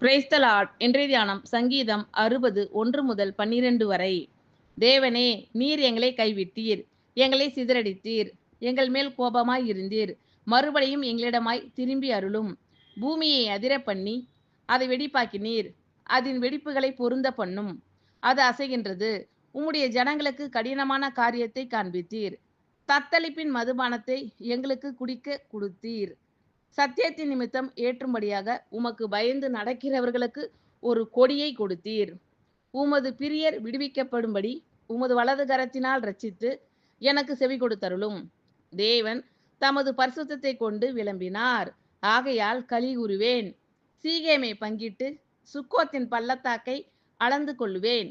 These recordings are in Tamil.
Praise the Lord. இன்றைய தியானம் சங்கீதம் 60 1 முதல் 12 வரை. தேவனே, நீர் எங்களை கைவிட்டீர், எங்களை சிதறடித்தீர், எங்கள் மேல் கோபமாய் இருந்தீர். மறுபடியும் எங்களிடமாய் திரும்பி அருளும். பூமியை அதிர பண்ணி அதை வெடிப்பாக்கினீர், அதன் வெடிப்புகளை பொருந்த பண்ணும். அது அசைகின்றது. உம்முடைய ஜனங்களுக்கு கடினமான காரியத்தை காண்பித்தீர். தத்தளிப்பின் மதுபானத்தை எங்களுக்கு குடிக்க கொடுத்தீர். சத்தியத்தின் நிமித்தம் ஏற்றும்படியாக உமக்கு பயந்து நடக்கிறவர்களுக்கு ஒரு கொடியை கொடுத்தீர். உமது பிரியர் விடுவிக்கப்படும்படி உமது வலது கரத்தினால் ரட்சித்து எனக்கு செவி கொடுத்தருளும். தேவன் தமது பரிசுத்தத்தை கொண்டு விளம்பினார், ஆகையால் களி கூறுவேன். சீகேமை பங்கிட்டு சுக்கோத்தின் பள்ளத்தாக்கை அளந்து கொள்ளுவேன்.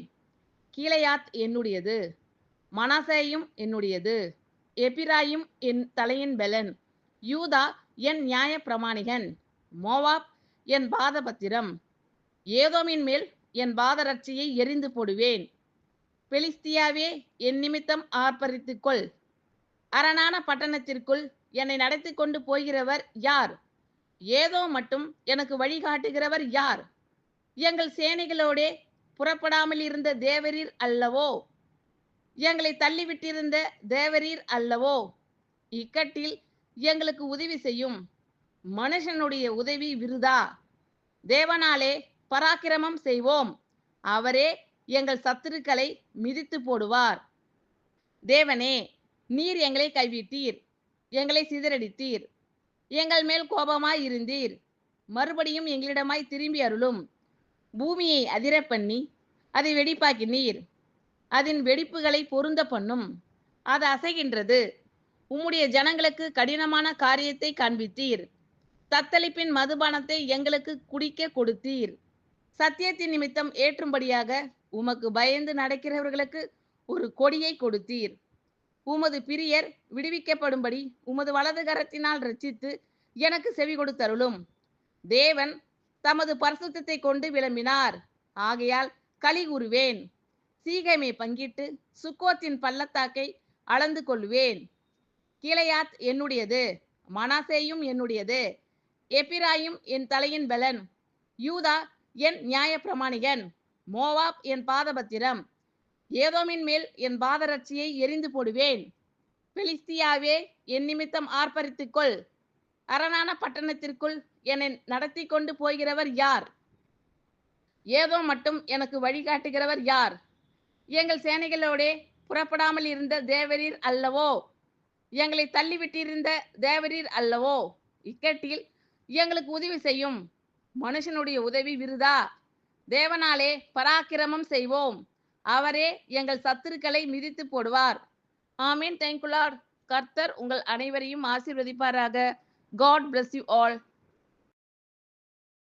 கீலேயாத் என்னுடையது, மனாசேயும் என்னுடையது, எப்பிராயிம் என் தலையின் பெலன், யூதா என் நியாய பிரமாணிகன், மோவாப் என் பாதபத்திரம். ஏதோமின் மேல் என் பாதரட்சியை எரிந்து போடுவேன். பெலிஸ்தியாவே, என் நிமித்தம் ஆர்ப்பரித்துக்கொள். அரணான பட்டணத்திற்குள் என்னை நடத்தி கொண்டு போகிறவர் யார்? ஏதோ மட்டும் எனக்கு வழிகாட்டுகிறவர் யார்? எங்கள் சேனைகளோடே புறப்படாமல் இருந்த தேவரீர் அல்லவோ? எங்களை தள்ளிவிட்டிருந்த தேவரீர் அல்லவோ? இக்கட்டில் எங்களுக்கு உதவி செய்யும். மனுஷனுடைய உதவி விருதா. தேவனாலே பராக்கிரமம் செய்வோம். அவரே எங்கள் சத்துருக்களை மிதித்து போடுவார். தேவனே, நீர் எங்களை கைவிட்டீர், எங்களை சிதறடித்தீர், எங்கள் மேல் கோபமாய் இருந்தீர். மறுபடியும் எங்களிடமாய் திரும்பி அருளும். பூமியை அதிர பண்ணி அதை வெடிப்பாக்கினீர், அதன் வெடிப்புகளை பொருந்த பண்ணும். அது அசைகின்றது. உம்முடைய ஜனங்களுக்கு கடினமான காரியத்தை காண்பித்தீர். தத்தளிப்பின் மதுபானத்தை எங்களுக்கு குடிக்க கொடுத்தீர். சத்தியத்தின் நிமித்தம் ஏற்றும்படியாக உமக்கு பயந்து நடக்கிறவர்களுக்கு ஒரு கொடியை கொடுத்தீர். உமது பிரியர் விடுவிக்கப்படும்படி உமது வலது கரத்தினால் ரட்சித்து எனக்கு செவி கொடுத்தருளும். தேவன் தமது பரிசுத்தத்தை கொண்டு விளம்பினார், ஆகையால் களி கூறுவேன். சீகேமை பங்கிட்டு சுக்கோத்தின் பள்ளத்தாக்கை அளந்து கொள்ளுவேன். கீலேயாத் என்னுடையது, மனாசேயும் என்னுடையது, எப்பிராயிம் என் தலையின் பெலன், யூதா என் நியாய பிரமாணிகன், மோவாப் என் பாதபத்திரம். ஏதோமின் மேல் என் பாதரட்சியை எரிந்து போடுவேன். பெலிஸ்தியாவே, என் நிமித்தம் ஆர்ப்பரித்துக்கொள். அரணான பட்டணத்திற்குள் என்னை நடத்தி கொண்டு போகிறவர் யார்? ஏதோ மட்டும் எனக்கு வழிகாட்டுகிறவர் யார்? எங்கள் சேனைகளோடே புறப்படாமல் இருந்த தேவரீர் அல்லவோ? எங்களை தள்ளிவிட்டிருந்த தேவரீர் அல்லவோ? இக்கட்டில் எங்களுக்கு உதவி செய்யும். மனுஷனுடைய உதவி விருதா. தேவனாலே பராக்கிரமம் செய்வோம். அவரே எங்கள் சத்துருக்களை மிதித்து போடுவார். ஆமீன். Thank you Lord. கர்த்தர் உங்கள் அனைவரையும் ஆசீர்வதிப்பாராக. God bless you all.